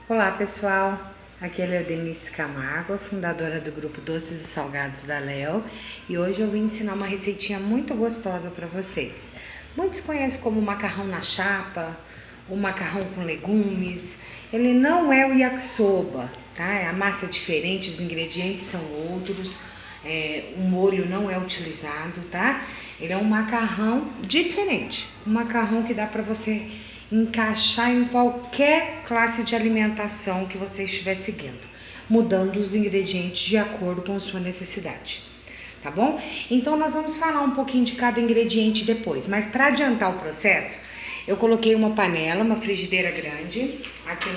Olá pessoal, aqui é Leodenice Camargo, fundadora do grupo Doces e Salgados da Léo, e hoje eu vim ensinar uma receitinha muito gostosa para vocês. Muitos conhecem como macarrão na chapa, o macarrão com legumes. Ele não é o yakisoba, tá? A massa é diferente, os ingredientes são outros, o molho não é utilizado, tá? Ele é um macarrão diferente, um macarrão que dá para você encaixar em qualquer classe de alimentação que você estiver seguindo, mudando os ingredientes de acordo com a sua necessidade, tá bom? Então nós vamos falar um pouquinho de cada ingrediente depois, mas para adiantar o processo, eu coloquei uma panela, uma frigideira grande aqui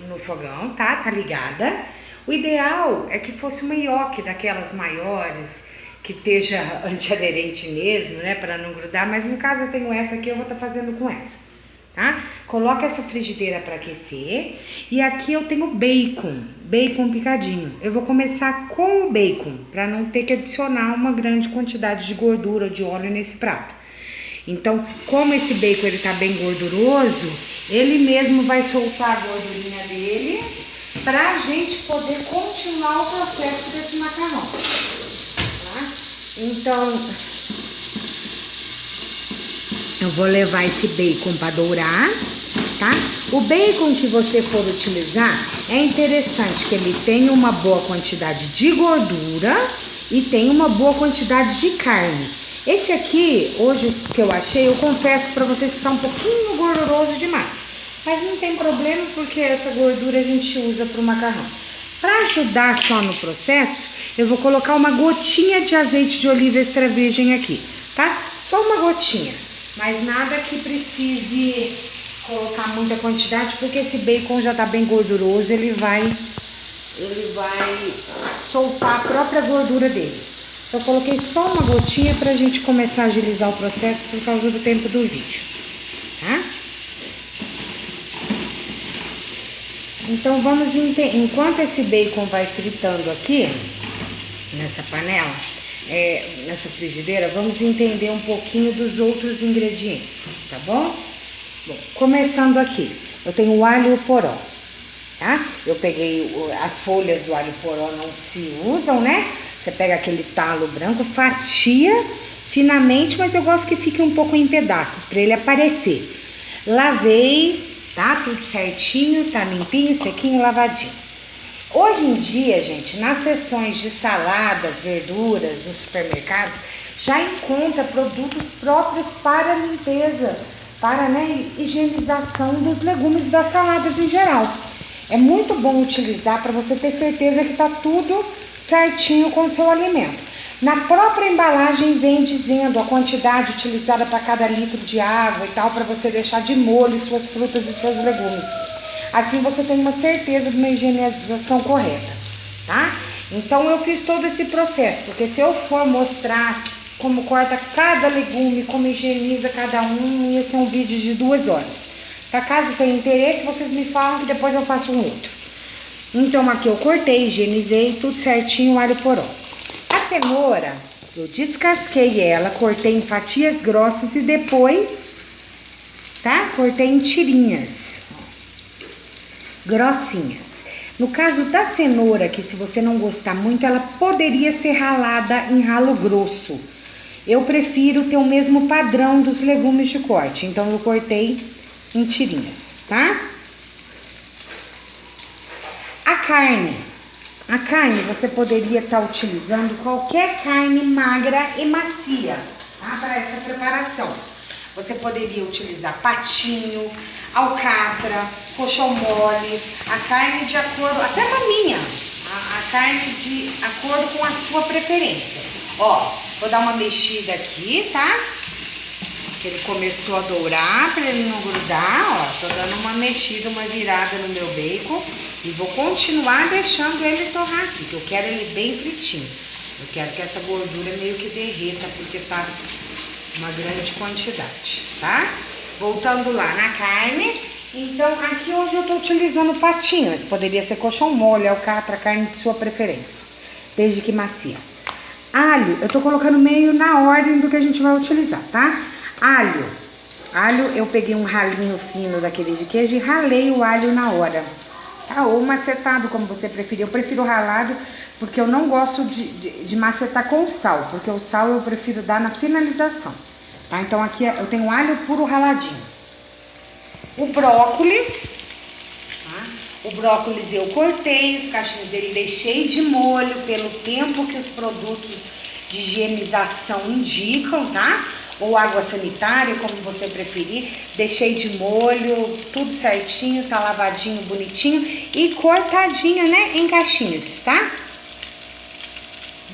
no fogão, tá? Tá ligada. O ideal é que fosse uma nhoque daquelas maiores, que esteja antiaderente mesmo, né? Para não grudar, mas no caso eu tenho essa aqui, eu vou estar fazendo com essa. Tá? Coloca essa frigideira para aquecer e aqui eu tenho bacon picadinho. Eu vou começar com o bacon para não ter que adicionar uma grande quantidade de gordura, de óleo nesse prato. Então, como esse bacon ele tá bem gorduroso, ele mesmo vai soltar a gordurinha dele pra gente poder continuar o processo desse macarrão, tá? Então, eu vou levar esse bacon para dourar, tá? O bacon que você for utilizar, é interessante que ele tenha uma boa quantidade de gordura e tenha uma boa quantidade de carne. Esse aqui, hoje que eu achei, eu confesso para vocês que tá um pouquinho gorduroso demais. Mas não tem problema porque essa gordura a gente usa para o macarrão. Para ajudar só no processo, eu vou colocar uma gotinha de azeite de oliva extra virgem aqui, tá? Só uma gotinha. Mas nada que precise colocar muita quantidade, porque esse bacon já tá bem gorduroso, ele vai soltar a própria gordura dele. Eu coloquei só uma gotinha pra gente começar a agilizar o processo por causa do tempo do vídeo, tá? Então vamos enquanto esse bacon vai fritando aqui, nessa panela, nessa frigideira, vamos entender um pouquinho dos outros ingredientes, tá bom? Bom, começando aqui, eu tenho o alho poró, tá? Eu peguei as folhas do alho poró, não se usam, né? Você pega aquele talo branco, fatia finamente, mas eu gosto que fique um pouco em pedaços, para ele aparecer. Lavei, tá? Tudo certinho, tá limpinho, sequinho, lavadinho. Hoje em dia, gente, nas seções de saladas, verduras, nos supermercados, já encontra produtos próprios para limpeza, para, né, higienização dos legumes e das saladas em geral. É muito bom utilizar para você ter certeza que tá tudo certinho com o seu alimento. Na própria embalagem vem dizendo a quantidade utilizada para cada litro de água e tal, para você deixar de molho suas frutas e seus legumes. Assim você tem uma certeza de uma higienização correta, tá? Então eu fiz todo esse processo, porque se eu for mostrar como corta cada legume, como higieniza cada um, ia ser um vídeo de 2 horas. Para caso tenha interesse, vocês me falam que depois eu faço um outro. Então aqui eu cortei, higienizei, tudo certinho, o alho poró. A cenoura, eu descasquei ela, cortei em fatias grossas e depois, tá? Cortei em tirinhas grossinhas. No caso da cenoura, que se você não gostar muito, ela poderia ser ralada em ralo grosso. Eu prefiro ter o mesmo padrão dos legumes de corte, então eu cortei em tirinhas, tá? A carne você poderia estar utilizando qualquer carne magra e macia, tá? Para essa preparação. Você poderia utilizar patinho, alcatra, coxão mole, a carne de acordo, até maminha, a carne de acordo com a sua preferência. Ó, vou dar uma mexida aqui, tá? Que ele começou a dourar para ele não grudar, ó. Tô dando uma mexida, uma virada no meu bacon e vou continuar deixando ele torrar aqui, que eu quero ele bem fritinho. Eu quero que essa gordura meio que derreta, porque tá uma grande quantidade, tá? Voltando lá na carne, então aqui hoje eu tô utilizando patinho, mas poderia ser coxão mole, alcatra, carne de sua preferência, desde que macia. Alho, eu tô colocando meio na ordem do que a gente vai utilizar, tá? Alho, eu peguei um ralinho fino daquele de queijo e ralei o alho na hora. tá? Ou macetado, como você preferir. Eu prefiro ralado porque eu não gosto de macetar com sal, porque o sal eu prefiro dar na finalização, tá? Então aqui eu tenho alho puro raladinho. O brócolis, tá? O brócolis eu cortei, os cachinhos dele deixei de molho pelo tempo que os produtos de higienização indicam, tá? Ou água sanitária, como você preferir. Deixei de molho, tudo certinho, tá lavadinho, bonitinho e cortadinho, né, em caixinhos, tá?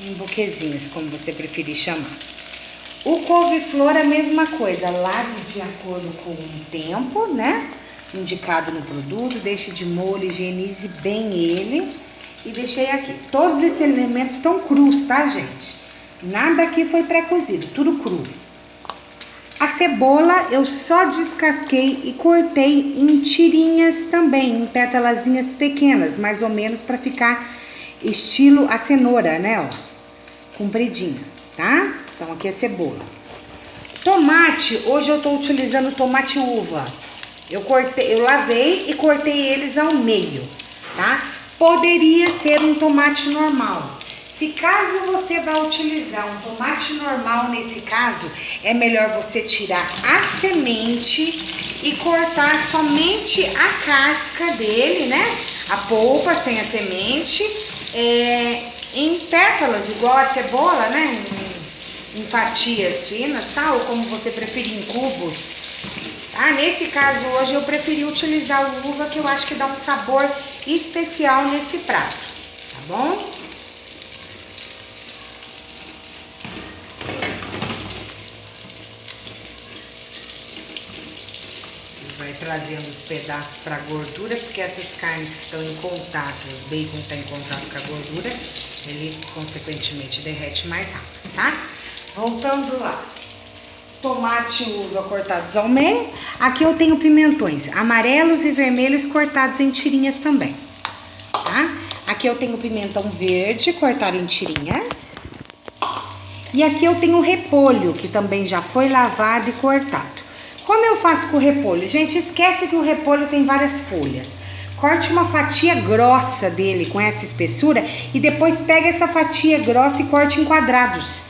Em buquezinhos, como você preferir chamar. O couve-flor, a mesma coisa, lave de acordo com o tempo, né, indicado no produto, deixe de molho, higienize bem ele e deixei aqui. Todos esses elementos estão crus, tá, gente? Nada aqui foi pré-cozido, tudo cru. A cebola eu só descasquei e cortei em tirinhas também, em pétalazinhas pequenas, mais ou menos para ficar estilo a cenoura, né, ó, compridinha, tá? Então aqui é cebola. Tomate, hoje eu tô utilizando tomate uva. Eu lavei e cortei eles ao meio, tá? Poderia ser um tomate normal. Se caso você vai utilizar um tomate normal, nesse caso, é melhor você tirar a semente e cortar somente a casca dele, né? A polpa sem a semente, em pétalas, igual a cebola, né? Em fatias finas, tá? Ou como você preferir, em cubos. Tá? Nesse caso, hoje eu preferi utilizar o uva, que eu acho que dá um sabor especial nesse prato, tá bom? Vai trazendo os pedaços para a gordura, porque essas carnes que estão em contato, o bacon está em contato com a gordura, ele consequentemente derrete mais rápido, tá? Voltando lá, tomate e uva cortados ao meio. Aqui eu tenho pimentões amarelos e vermelhos cortados em tirinhas também, tá? Aqui eu tenho pimentão verde cortado em tirinhas. E aqui eu tenho repolho, que também já foi lavado e cortado. Como eu faço com o repolho? Gente, esquece que o repolho tem várias folhas. Corte uma fatia grossa dele com essa espessura e depois pega essa fatia grossa e corte em quadrados.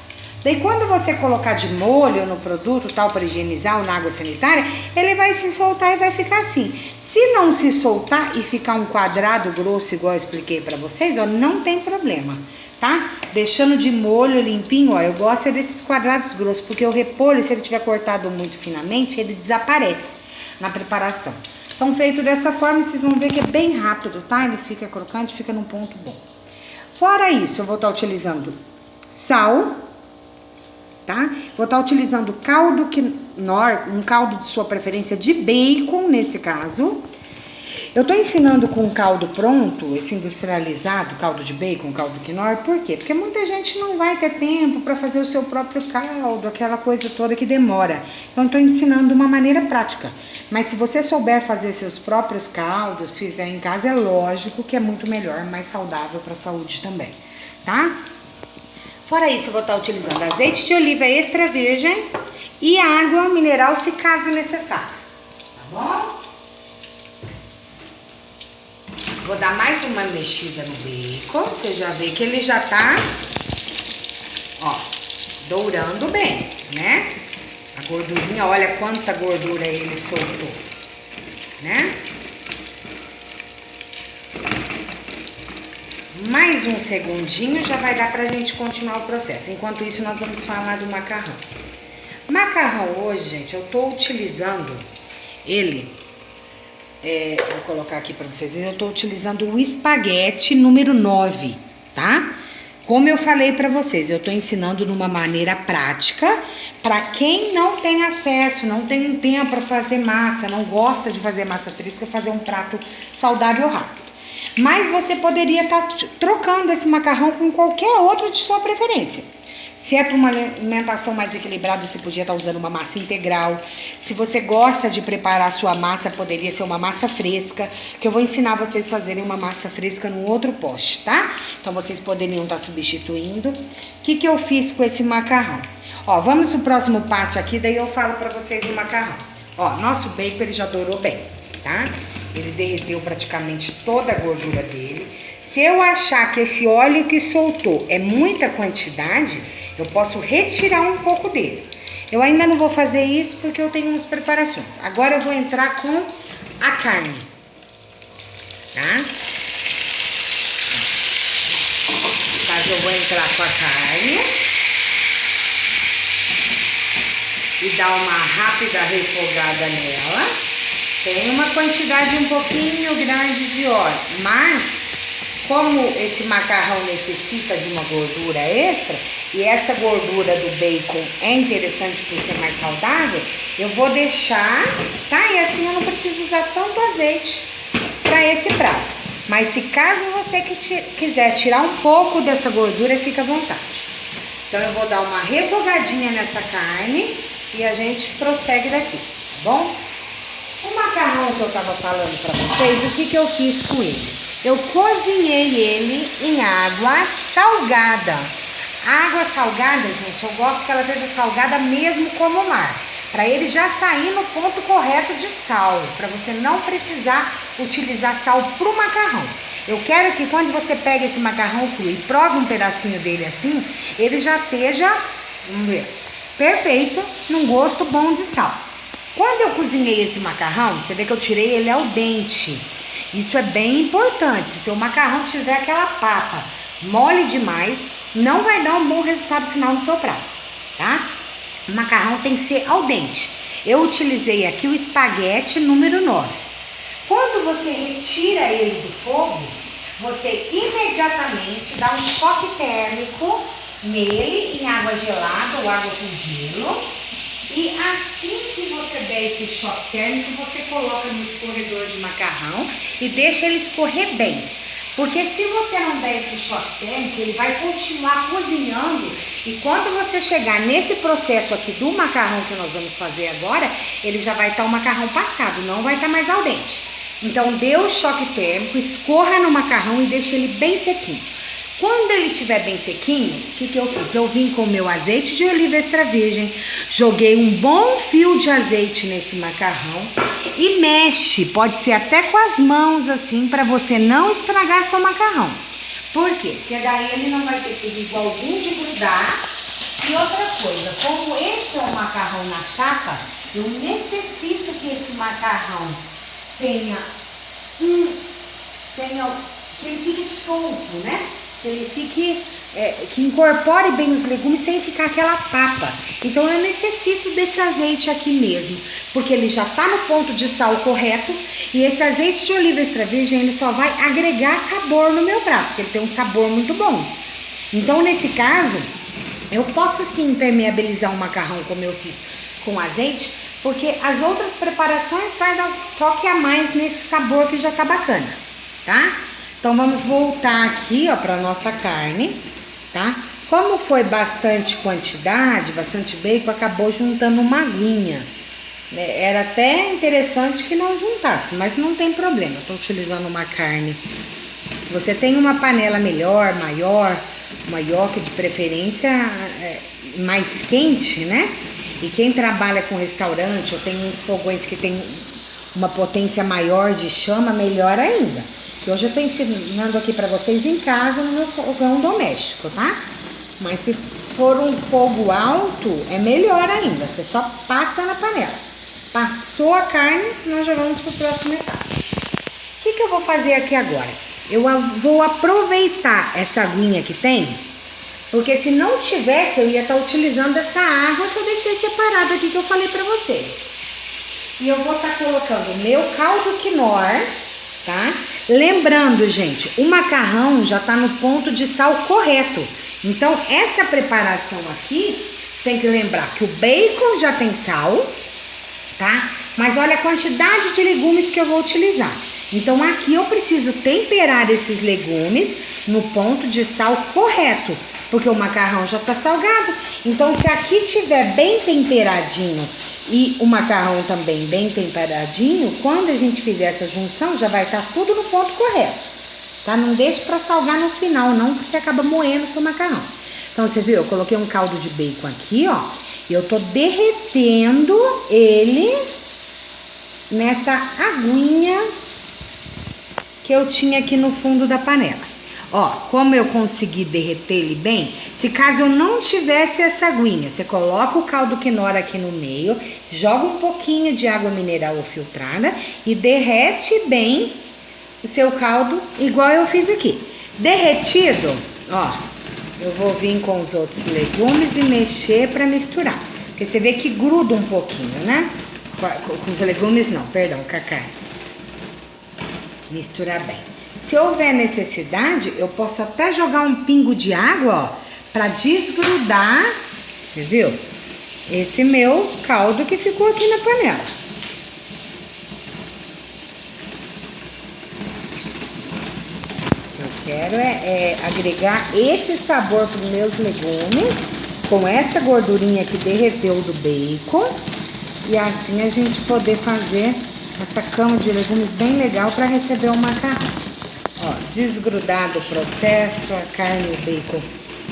Daí quando você colocar de molho no produto, tal, para higienizar ou na água sanitária, ele vai se soltar e vai ficar assim. Se não se soltar e ficar um quadrado grosso, igual eu expliquei para vocês, ó, não tem problema, tá? Deixando de molho limpinho, ó, eu gosto desses quadrados grossos, porque o repolho, se ele tiver cortado muito finamente, ele desaparece na preparação. Então, feito dessa forma, vocês vão ver que é bem rápido, tá? Ele fica crocante, fica num ponto bom. Fora isso, eu vou estar utilizando sal, tá? Vou estar utilizando caldo Knorr, um caldo de sua preferência de bacon, nesse caso. Eu tô ensinando com o caldo pronto, esse industrializado, caldo de bacon, caldo Knorr, por quê? Porque muita gente não vai ter tempo para fazer o seu próprio caldo, aquela coisa toda que demora. Então, eu tô ensinando de uma maneira prática. Mas se você souber fazer seus próprios caldos, fizer em casa, é lógico que é muito melhor, mais saudável para a saúde também, tá? Fora isso, eu vou estar utilizando azeite de oliva extra virgem e água mineral, se caso necessário, tá bom? Vou dar mais uma mexida no bacon, você já vê que ele já tá, ó, dourando bem, né? A gordurinha, olha quanta gordura ele soltou, né? Mais um segundinho já vai dar pra gente continuar o processo. Enquanto isso, nós vamos falar do macarrão. Macarrão hoje, gente, eu tô utilizando ele... vou colocar aqui pra vocês, eu tô utilizando o espaguete número 9, tá? Como eu falei pra vocês, eu tô ensinando numa maneira prática, pra quem não tem acesso, não tem tempo pra fazer massa, não gosta de fazer massa fresca, fazer um prato saudável rápido. Mas você poderia estar trocando esse macarrão com qualquer outro de sua preferência. Se é para uma alimentação mais equilibrada, você podia estar usando uma massa integral. Se você gosta de preparar a sua massa, poderia ser uma massa fresca, que eu vou ensinar vocês a fazerem uma massa fresca num outro poste, tá? Então, vocês poderiam estar substituindo. O que eu fiz com esse macarrão? Ó, vamos pro próximo passo aqui, daí eu falo para vocês do macarrão. Ó, nosso bacon, ele já dourou bem, tá? Ele derreteu praticamente toda a gordura dele. Se eu achar que esse óleo que soltou é muita quantidade, eu posso retirar um pouco dele. Eu ainda não vou fazer isso porque eu tenho umas preparações. Agora eu vou entrar com a carne, tá? No caso, eu vou entrar com a carne e dar uma rápida refogada nela. Tem uma quantidade um pouquinho grande de óleo, mas como esse macarrão necessita de uma gordura extra, e essa gordura do bacon é interessante por ser mais saudável, eu vou deixar, tá? E assim eu não preciso usar tanto azeite para esse prato. Mas se caso você quiser tirar um pouco dessa gordura, fica à vontade. Então eu vou dar uma refogadinha nessa carne e a gente prossegue daqui, tá bom? O macarrão que eu tava falando para vocês, o que eu fiz com ele? Eu cozinhei ele em água salgada. A água salgada, gente, eu gosto que ela seja salgada mesmo como o mar. Para ele já sair no ponto correto de sal. Para você não precisar utilizar sal para o macarrão. Eu quero que quando você pega esse macarrão cru e prove um pedacinho dele assim, ele já esteja, vamos ver, perfeito, num gosto bom de sal. Quando eu cozinhei esse macarrão, você vê que eu tirei ele ao dente. Isso é bem importante. Se seu macarrão tiver aquela papa mole demais, não vai dar um bom resultado final no seu prato, tá? O macarrão tem que ser al dente. Eu utilizei aqui o espaguete número 9. Quando você retira ele do fogo, você imediatamente dá um choque térmico nele em água gelada ou água com gelo. E assim que você der esse choque térmico, você coloca no escorredor de macarrão e deixa ele escorrer bem. Porque se você não der esse choque térmico, ele vai continuar cozinhando. E quando você chegar nesse processo aqui do macarrão que nós vamos fazer agora, ele já vai estar o macarrão passado, não vai estar mais al dente. Então dê o choque térmico, escorra no macarrão e deixa ele bem sequinho. Quando ele estiver bem sequinho, o que eu fiz? Eu vim com o meu azeite de oliva extra virgem, joguei um bom fio de azeite nesse macarrão e mexe, pode ser até com as mãos assim, para você não estragar seu macarrão. Por quê? Porque daí ele não vai ter perigo algum de grudar. E outra coisa, como esse é um macarrão na chapa, eu necessito que esse macarrão tenha que ele fique solto, né? Que ele fique, que incorpore bem os legumes sem ficar aquela papa. Então eu necessito desse azeite aqui mesmo, porque ele já está no ponto de sal correto. E esse azeite de oliva extra virgem, ele só vai agregar sabor no meu prato, porque ele tem um sabor muito bom. Então nesse caso, eu posso sim impermeabilizar o macarrão como eu fiz com azeite, porque as outras preparações vai dar um toque a mais nesse sabor que já tá bacana, tá? Então vamos voltar aqui, ó, para nossa carne, tá? Como foi bastante quantidade, bastante bacon, acabou juntando uma aguinha. Era até interessante que não juntasse, mas não tem problema. Eu tô utilizando uma carne. Se você tem uma panela melhor, maior, uma yoke de preferência mais quente, né? E quem trabalha com restaurante ou tem uns fogões que tem uma potência maior de chama, melhor ainda. Que hoje eu tô ensinando aqui pra vocês em casa no meu fogão doméstico, tá? Mas se for um fogo alto, é melhor ainda. Você só passa na panela. Passou a carne, nós já vamos pro próximo etapa. O que eu vou fazer aqui agora? Eu vou aproveitar essa aguinha que tem, porque se não tivesse, eu ia estar utilizando essa água que eu deixei separada aqui, que eu falei pra vocês. E eu vou estar colocando o meu caldo quinoa, tá? Lembrando, gente, o macarrão já tá no ponto de sal correto. Então, essa preparação aqui, tem que lembrar que o bacon já tem sal, tá? Mas olha a quantidade de legumes que eu vou utilizar. Então, aqui eu preciso temperar esses legumes no ponto de sal correto, porque o macarrão já tá salgado. Então, se aqui tiver bem temperadinho e o macarrão também bem temperadinho, quando a gente fizer essa junção, já vai estar tudo no ponto correto, tá? Não deixe para salgar no final, não, que você acaba moendo o seu macarrão. Então, você viu, eu coloquei um caldo de bacon aqui, ó, e eu tô derretendo ele nessa aguinha que eu tinha aqui no fundo da panela. Ó, como eu consegui derreter ele bem, se caso eu não tivesse essa aguinha, você coloca o caldo quinoa aqui no meio, joga um pouquinho de água mineral ou filtrada e derrete bem o seu caldo, igual eu fiz aqui. Derretido, ó, eu vou vir com os outros legumes e mexer para misturar. Porque você vê que gruda um pouquinho, né? Com os legumes não, perdão, com a carne. Misturar bem. Se houver necessidade, eu posso até jogar um pingo de água, ó, para desgrudar, você viu? Esse meu caldo que ficou aqui na panela. Eu quero agregar esse sabor para os meus legumes, com essa gordurinha que derreteu do bacon, e assim a gente poder fazer essa cama de legumes bem legal para receber o macarrão. Ó, desgrudado o processo, a carne e o bacon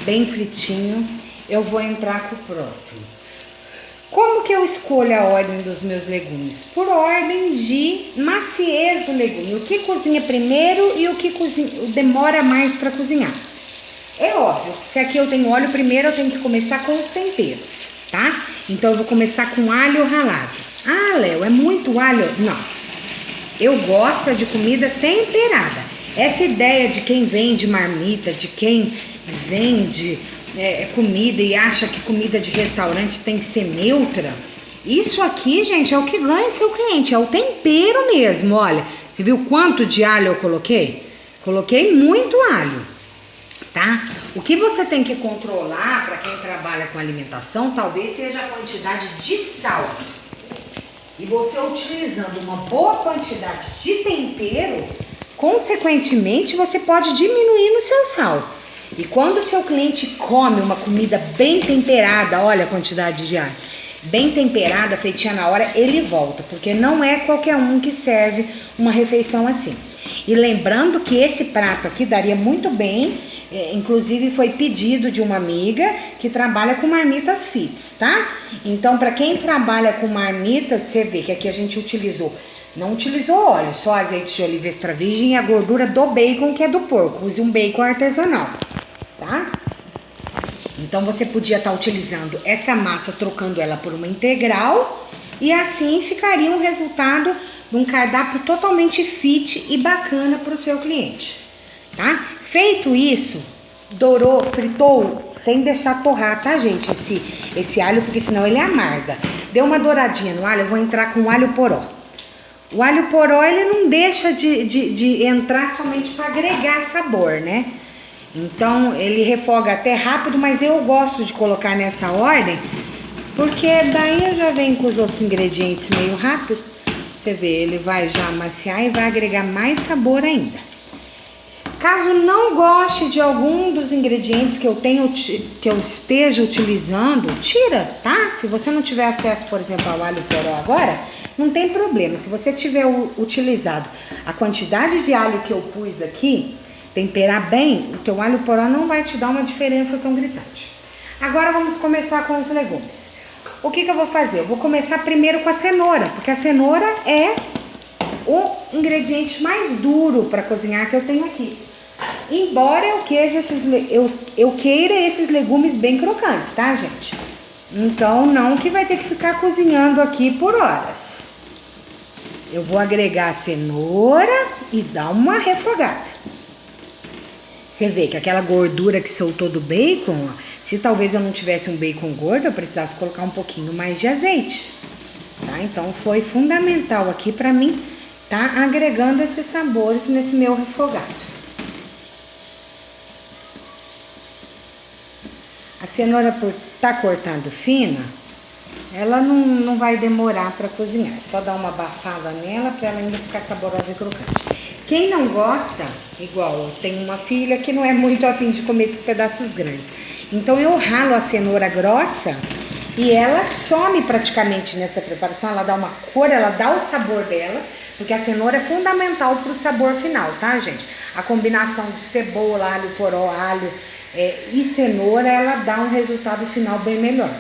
bem fritinho, eu vou entrar com o próximo. Como que eu escolho a ordem dos meus legumes? Por ordem de maciez do legume. O que cozinha primeiro e o que demora mais para cozinhar. É óbvio, se aqui eu tenho óleo primeiro, eu tenho que começar com os temperos, tá? Então eu vou começar com alho ralado. Ah, Léo, é muito alho? Não. Eu gosto de comida temperada. Essa ideia de quem vende marmita, de quem vende comida e acha que comida de restaurante tem que ser neutra, isso aqui, gente, é o que ganha seu cliente, é o tempero mesmo. Olha, você viu quanto de alho eu coloquei? Coloquei muito alho, tá? O que você tem que controlar para quem trabalha com alimentação, talvez seja a quantidade de sal. E você utilizando uma boa quantidade de tempero, consequentemente, você pode diminuir no seu sal. E quando o seu cliente come uma comida bem temperada, olha a quantidade de alho, bem temperada, feitinha na hora, ele volta. Porque não é qualquer um que serve uma refeição assim. E lembrando que esse prato aqui daria muito bem, inclusive foi pedido de uma amiga que trabalha com marmitas fits, tá? Então, para quem trabalha com marmitas, você vê que aqui a gente não utilizou óleo, só azeite de oliva extra virgem e a gordura do bacon, que é do porco. Use um bacon artesanal, tá? Então você podia estar utilizando essa massa, trocando ela por uma integral, e assim ficaria um resultado de um cardápio totalmente fit e bacana para o seu cliente, tá? Feito isso, dourou, fritou, sem deixar torrar, tá, gente? Esse alho, porque senão ele amarga. Deu uma douradinha no alho, eu vou entrar com alho poró. O alho poró, ele não deixa de entrar somente para agregar sabor, né? Então, ele refoga até rápido, mas eu gosto de colocar nessa ordem, porque daí eu já venho com os outros ingredientes meio rápido. Você vê, ele vai já amaciar e vai agregar mais sabor ainda. Caso não goste de algum dos ingredientes que eu esteja utilizando, tira, tá? Se você não tiver acesso, por exemplo, ao alho poró agora, não tem problema. Se você tiver utilizado a quantidade de alho que eu pus aqui, temperar bem, o teu alho poró não vai te dar uma diferença tão gritante. Agora vamos começar com os legumes. O que eu vou fazer? Eu vou começar primeiro com a cenoura, porque a cenoura é o ingrediente mais duro para cozinhar que eu tenho aqui. Embora eu queira esses legumes bem crocantes, tá, gente? Então, não que vai ter que ficar cozinhando aqui por horas. Eu vou agregar a cenoura e dar uma refogada. Você vê que aquela gordura que soltou do bacon, ó, se talvez eu não tivesse um bacon gordo, eu precisasse colocar um pouquinho mais de azeite, tá? Então, foi fundamental aqui pra mim tá agregando esses sabores nesse meu refogado. A cenoura, por estar cortando fina, ela não vai demorar para cozinhar. É só dar uma abafada nela para ela ainda ficar saborosa e crocante. Quem não gosta, igual eu tenho uma filha que não é muito afim de comer esses pedaços grandes. Então eu ralo a cenoura grossa e ela some praticamente nessa preparação. Ela dá uma cor, ela dá o sabor dela, porque a cenoura é fundamental para o sabor final, tá, gente? A combinação de cebola, alho poró, alho e cenoura, ela dá um resultado final bem melhor.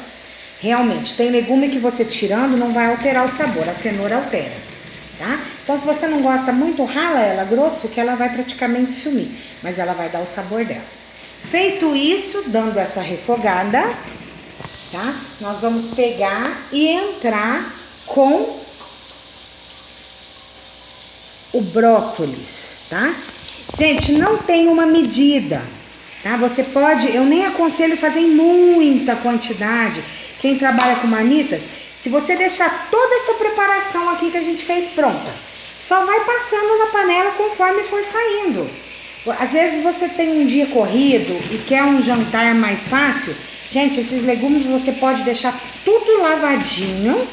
Realmente, tem legume que você tirando não vai alterar o sabor, a cenoura altera, tá? Então, se você não gosta muito, rala ela grosso, que ela vai praticamente sumir, mas ela vai dar o sabor dela. Feito isso, dando essa refogada, tá? Nós vamos pegar e entrar com o brócolis, tá? Gente, não tem uma medida, tá? Você pode, eu nem aconselho fazer em muita quantidade. Quem trabalha com marmitas, se você deixar toda essa preparação aqui que a gente fez pronta, só vai passando na panela conforme for saindo. Às vezes você tem um dia corrido e quer um jantar mais fácil. Gente, esses legumes você pode deixar tudo lavadinho,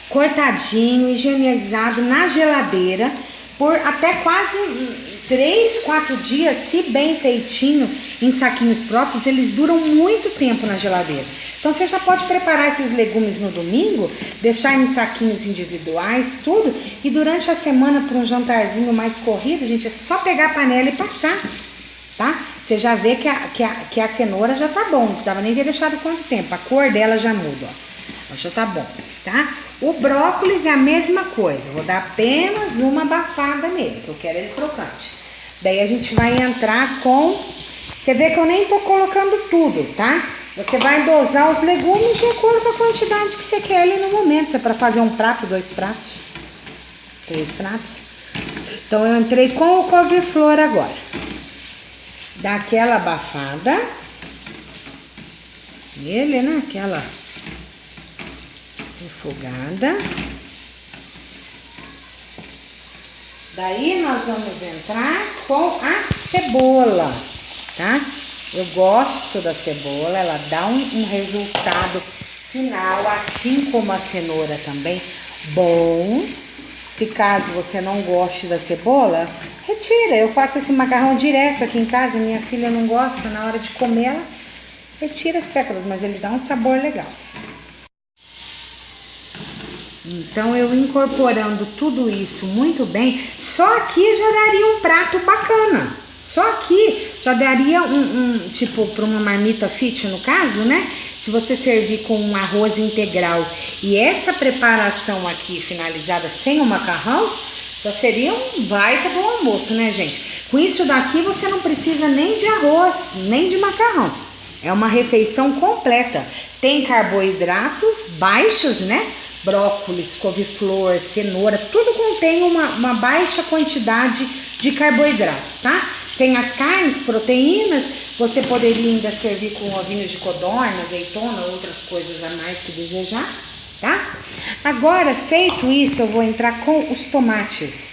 cortadinho, higienizado na geladeira por até quase 3, 4 dias, se bem feitinho, em saquinhos próprios, eles duram muito tempo na geladeira. Então você já pode preparar esses legumes no domingo, deixar em saquinhos individuais, tudo, e durante a semana para um jantarzinho mais corrido, gente, é só pegar a panela e passar, tá? Você já vê que a cenoura já tá bom, não precisava nem ter deixado quanto tempo, a cor dela já muda, ó, já tá bom, tá? O brócolis é a mesma coisa, vou dar apenas uma abafada nele, que eu quero ele crocante. Daí a gente vai entrar com, você vê que eu nem tô colocando tudo, tá? Você vai dosar os legumes de acordo com a quantidade que você quer ali no momento. Se é para fazer um prato, 2 pratos, 3 pratos. Então eu entrei com o couve-flor agora. Dá aquela abafada nele, né? Aquela refogada. Daí nós vamos entrar com a cebola, tá? Eu gosto da cebola, ela dá um resultado final, assim como a cenoura também, bom. Se caso você não goste da cebola, retira. Eu faço esse macarrão direto aqui em casa, minha filha não gosta, na hora de comer ela retira as pétalas, mas ele dá um sabor legal. Então eu incorporando tudo isso muito bem, só aqui já daria um prato bacana. Só aqui já daria tipo, para uma marmita fit no caso, né? Se você servir com um arroz integral e essa preparação aqui finalizada sem o macarrão, já seria um baita do almoço, né, gente? Com isso daqui você não precisa nem de arroz, nem de macarrão. É uma refeição completa. Tem carboidratos baixos, né? Brócolis, couve-flor, cenoura, tudo contém uma baixa quantidade de carboidrato, tá? Tem as carnes, proteínas, você poderia ainda servir com ovinhos de codorna, azeitona, outras coisas a mais que desejar, tá? Agora, feito isso, eu vou entrar com os tomates.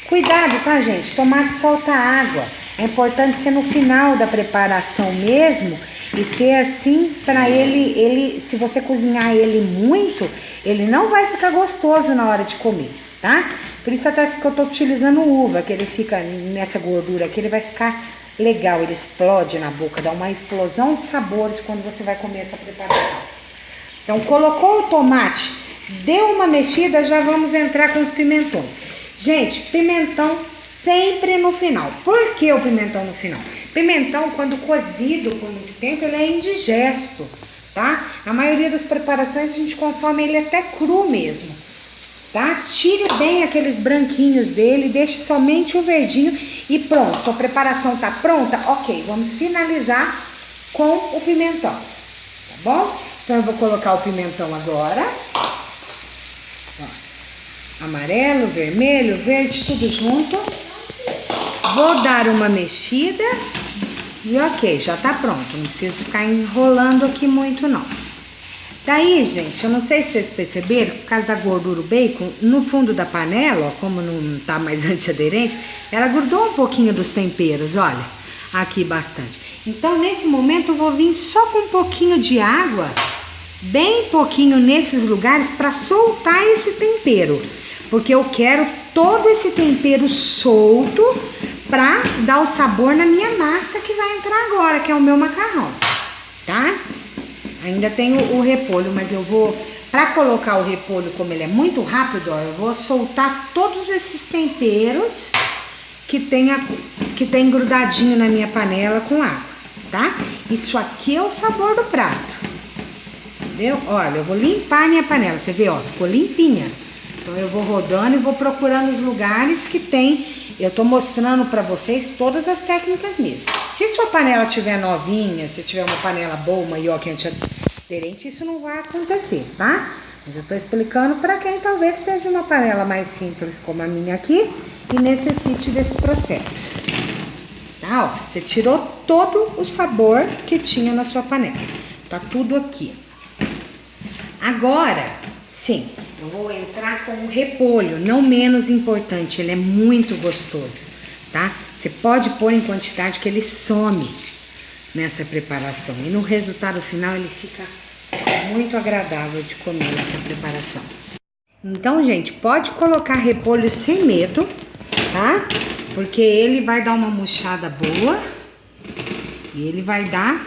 Cuidado, tá, gente? Tomate solta água. É importante ser no final da preparação mesmo e ser assim para ele, se você cozinhar ele muito, ele não vai ficar gostoso na hora de comer, tá? Por isso até que eu tô utilizando uva, que ele fica nessa gordura aqui, ele vai ficar legal, ele explode na boca, dá uma explosão de sabores quando você vai comer essa preparação. Então, colocou o tomate, deu uma mexida, já vamos entrar com os pimentões. Gente, pimentão sempre no final. Por que o pimentão no final? Pimentão, quando cozido por muito tempo, ele é indigesto, tá? A maioria das preparações a gente consome ele até cru mesmo. Tá? Tire bem aqueles branquinhos dele, deixe somente o verdinho e pronto. Sua preparação tá pronta? Ok, vamos finalizar com o pimentão, tá bom? Então eu vou colocar o pimentão agora. Ó, amarelo, vermelho, verde, tudo junto. Vou dar uma mexida e ok, já tá pronto. Não precisa ficar enrolando aqui muito não. Daí, gente, eu não sei se vocês perceberam, por causa da gordura do bacon, no fundo da panela, ó, como não tá mais antiaderente, ela grudou um pouquinho dos temperos, olha, aqui bastante. Então, nesse momento, eu vou vir só com um pouquinho de água, bem pouquinho nesses lugares, para soltar esse tempero. Porque eu quero todo esse tempero solto para dar o sabor na minha massa que vai entrar agora, que é o meu macarrão, tá? Ainda tem o repolho, mas eu vou, para colocar o repolho, como ele é muito rápido, ó, eu vou soltar todos esses temperos que tem grudadinho na minha panela com água, tá? Isso aqui é o sabor do prato, entendeu? Olha, eu vou limpar a minha panela, você vê, ó, ficou limpinha. Então eu vou rodando e vou procurando os lugares que tem. Eu tô mostrando pra vocês todas as técnicas mesmo. Se sua panela tiver novinha, se tiver uma panela boa, uma ioki antiaderente, isso não vai acontecer, tá? Mas eu tô explicando pra quem talvez esteja uma panela mais simples como a minha aqui e necessite desse processo. Tá, ó, você tirou todo o sabor que tinha na sua panela. Tá tudo aqui. Agora, sim, eu vou entrar com o repolho, não menos importante, ele é muito gostoso, tá? Você pode pôr em quantidade que ele some nessa preparação. E no resultado final ele fica muito agradável de comer nessa preparação. Então, gente, pode colocar repolho sem medo, tá? Porque ele vai dar uma murchada boa e ele vai dar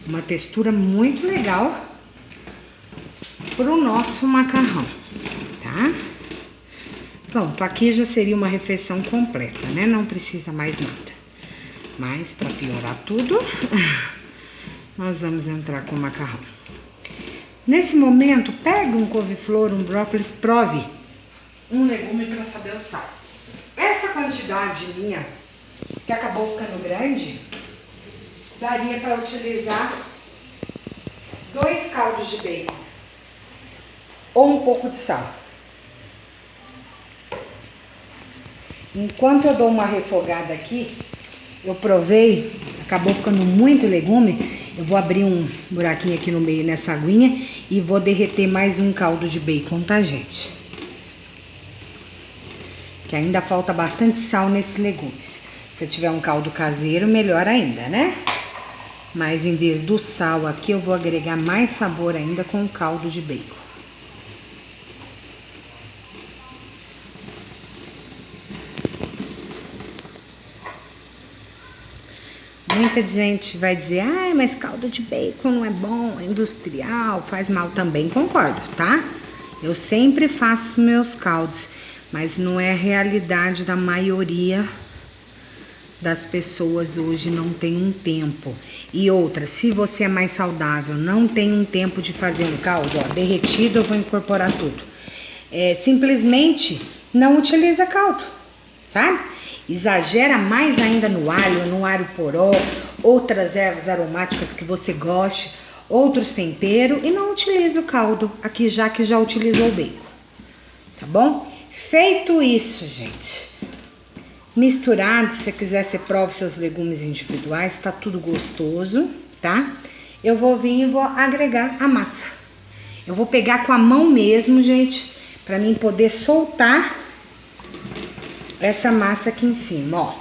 uma textura muito legal pro nosso macarrão, tá? Pronto, aqui já seria uma refeição completa, né? Não precisa mais nada. Mas para piorar tudo, nós vamos entrar com o macarrão. Nesse momento, pega um couve-flor, um brócolis, prove um legume para saber o sal. Essa quantidade minha, que acabou ficando grande, daria para utilizar 2 caldos de bacon ou um pouco de sal. Enquanto eu dou uma refogada aqui, eu provei, acabou ficando muito legume, eu vou abrir um buraquinho aqui no meio nessa aguinha e vou derreter mais um caldo de bacon, tá, gente? Que ainda falta bastante sal nesses legumes. Se tiver um caldo caseiro, melhor ainda, né? Mas em vez do sal aqui, eu vou agregar mais sabor ainda com o caldo de bacon. Muita gente vai dizer, ai, mas caldo de bacon não é bom, é industrial, faz mal também. Concordo, tá? Eu sempre faço meus caldos, mas não é a realidade da maioria das pessoas hoje, não tem um tempo. E outra, se você é mais saudável, não tem um tempo de fazer um caldo, ó, derretido, eu vou incorporar tudo. Simplesmente não utiliza caldo, sabe? Exagera mais ainda no alho poró, outras ervas aromáticas que você goste, outros temperos e não utiliza o caldo aqui já que já utilizou o bacon, tá bom? Feito isso, gente, misturado, se você quiser você prova seus legumes individuais, tá tudo gostoso, tá? Eu vou vir e vou agregar a massa. Eu vou pegar com a mão mesmo, gente, pra mim poder soltar essa massa aqui em cima, ó.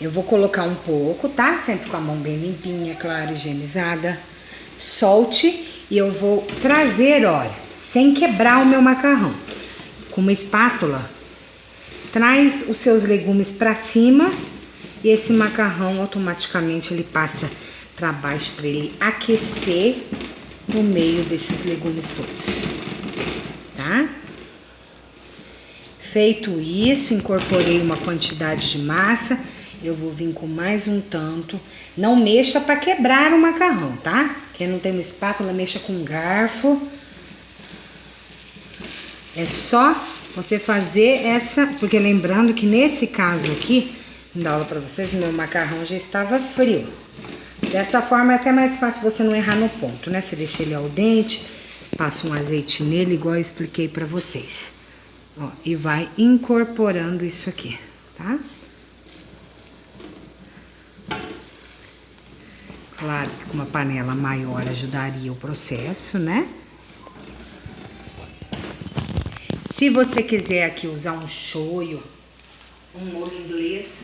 Eu vou colocar um pouco, tá? Sempre com a mão bem limpinha, claro, higienizada. Solte e eu vou trazer, olha, sem quebrar o meu macarrão. Com uma espátula, traz os seus legumes pra cima e esse macarrão automaticamente ele passa pra baixo pra ele aquecer no meio desses legumes todos, tá? Feito isso, incorporei uma quantidade de massa, eu vou vir com mais um tanto. Não mexa para quebrar o macarrão, tá? Quem não tem uma espátula, mexa com um garfo. É só você fazer essa, porque lembrando que nesse caso aqui, vou dar aula para vocês, meu macarrão já estava frio. Dessa forma é até mais fácil você não errar no ponto, né? Você deixa ele ao dente, passa um azeite nele, igual eu expliquei para vocês. Ó, e vai incorporando isso aqui, tá? Claro que com uma panela maior ajudaria o processo, né? Se você quiser aqui usar um shoyu, um molho inglês,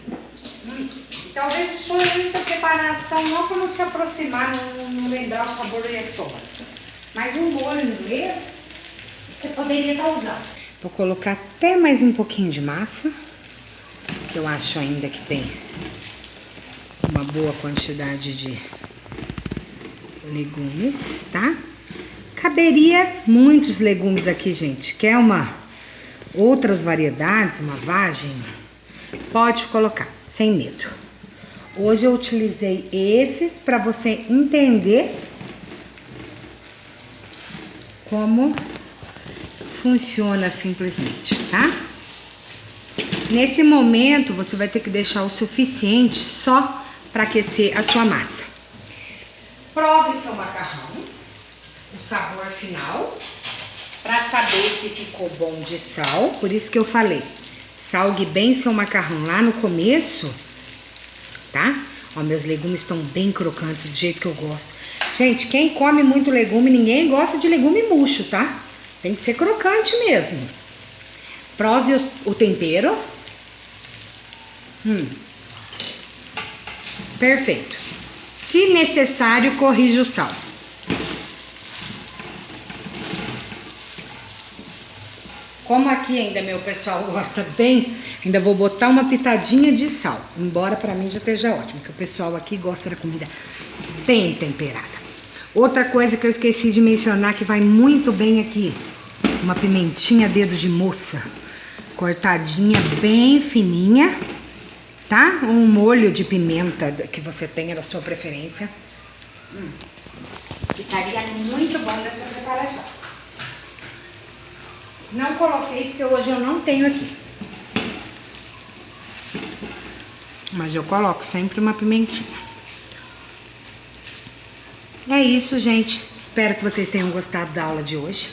talvez o shoyu na preparação não para não se aproximar, não lembrar o sabor do yakisoba. Mas um molho inglês, você poderia estar usando. Vou colocar até mais um pouquinho de massa, que eu acho ainda que tem uma boa quantidade de legumes, tá? Caberia muitos legumes aqui, gente. Quer outras variedades, uma vagem? Pode colocar, sem medo. Hoje eu utilizei esses para você entender como funciona simplesmente, tá? Nesse momento, você vai ter que deixar o suficiente só para aquecer a sua massa. Prove seu macarrão, o sabor final, para saber se ficou bom de sal. Por isso que eu falei, salgue bem seu macarrão lá no começo, tá? Ó, meus legumes estão bem crocantes, do jeito que eu gosto. Gente, quem come muito legume, ninguém gosta de legume murcho, tá? Tem que ser crocante mesmo. Prove o tempero. Perfeito. Se necessário, corrija o sal. Como aqui ainda meu pessoal gosta bem, ainda vou botar uma pitadinha de sal. Embora pra mim já esteja ótimo, porque o pessoal aqui gosta da comida bem temperada. Outra coisa que eu esqueci de mencionar que vai muito bem aqui, uma pimentinha dedo de moça, cortadinha bem fininha, tá? Um molho de pimenta que você tenha da sua preferência. Ficaria muito bom nessa preparação. Não coloquei porque hoje eu não tenho aqui. Mas eu coloco sempre uma pimentinha. É isso, gente. Espero que vocês tenham gostado da aula de hoje,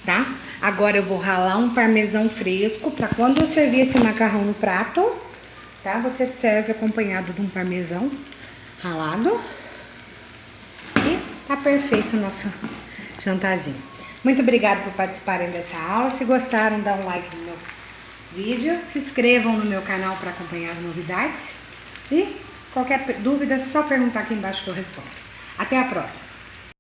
tá? Agora eu vou ralar um parmesão fresco para quando eu servir esse macarrão no prato, tá? Você serve acompanhado de um parmesão ralado. E tá perfeito o nosso jantarzinho. Muito obrigada por participarem dessa aula. Se gostaram, dá um like no meu vídeo. Se inscrevam no meu canal para acompanhar as novidades. E qualquer dúvida, é só perguntar aqui embaixo que eu respondo. Até a próxima!